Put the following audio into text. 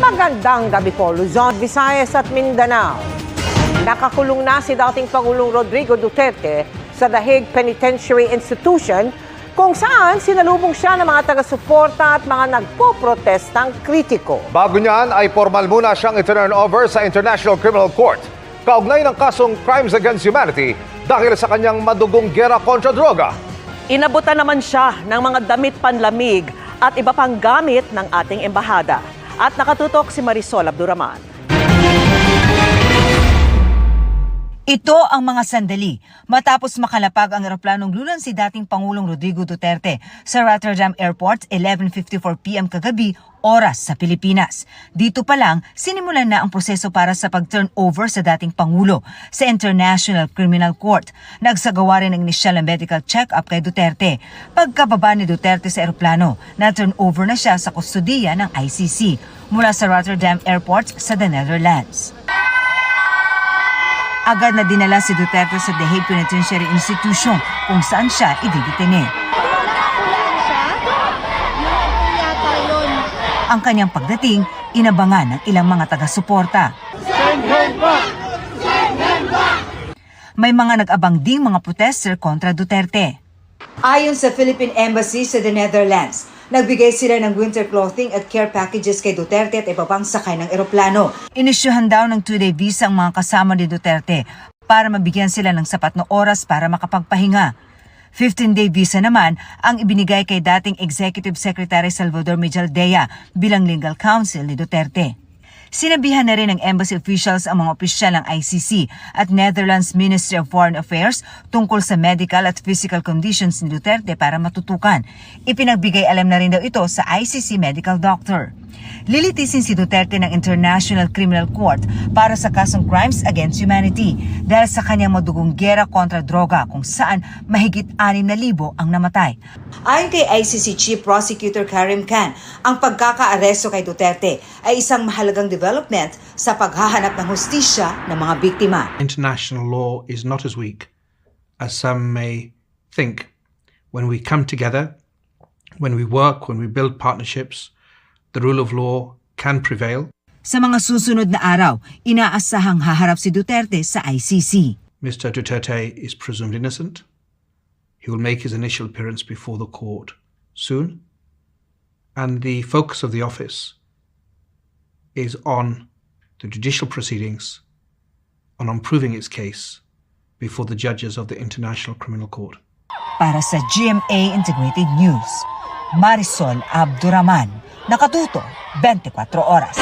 Magandang gabi po, Luzon, Visayas at Mindanao. Nakakulong na si dating Pangulong Rodrigo Duterte sa The Hague Penitentiary Institution kung saan sinalubong siya ng mga taga-suporta at mga nagpo-protestang kritiko. Bago niyan ay formal muna siyang i-turn over sa International Criminal Court kaugnay ng kasong Crimes Against Humanity dahil sa kanyang madugong gera kontra droga. Inabutan naman siya ng mga damit panlamig at iba pang gamit ng ating embahada. At nakatutok si Marisol Abduraman. Ito ang mga sandali matapos makalapag ang eroplanong lulan si dating Pangulong Rodrigo Duterte sa Rotterdam Airport 11:54 p.m. kagabi, oras sa Pilipinas. Dito pa lang, sinimulan na ang proseso para sa pag-turn over sa dating Pangulo sa International Criminal Court. Nagsagawa rin ng inisyal na medical check-up kay Duterte. Pagkababa ni Duterte sa eroplano, na-turn over na siya sa kustudiya ng ICC mula sa Rotterdam Airport sa The Netherlands. Agad na dinala si Duterte sa The Hague Penitentiary Institution kung saan siya ididetine. Ang kanyang pagdating, inabangan ng ilang mga taga-suporta. May mga nag-abang ding mga protester kontra Duterte. Ayon sa Philippine Embassy sa The Netherlands, nagbigay sila ng winter clothing at care packages kay Duterte at iba pang sakay ng eroplano. Inisyuhan daw ng 2-day visa ang mga kasama ni Duterte para mabigyan sila ng sapat na oras para makapagpahinga. 15-day visa naman ang ibinigay kay dating Executive Secretary Salvador Mejaldea bilang legal counsel ni Duterte. Sinabihan na rin ng embassy officials ang mga opisyal ng ICC at Netherlands Ministry of Foreign Affairs tungkol sa medical at physical conditions ni Duterte para matutukan. Ipinagbigay alam na rin daw ito sa ICC medical doctor. Lilitisin si Duterte ng International Criminal Court para sa kasong Crimes Against Humanity dahil sa kanyang madugong gera kontra droga kung saan mahigit 6,000 ang namatay. Ayon kay ICC Chief Prosecutor Karim Khan, ang pagkakaaresto kay Duterte ay isang mahalagang development sa paghahanap ng hustisya ng mga biktima. International law is not as weak as some may think. When we come together, when we work, when we build partnerships, the rule of law can prevail. Sa mga susunod na araw, inaasahang haharap si Duterte sa ICC. Mr. Duterte is presumed innocent. He will make his initial appearance before the court soon. And the focus of the office is on the judicial proceedings, on proving its case before the judges of the International Criminal Court. Para sa GMA Integrated News, Marisol Abduraman, nakatuto 24 oras.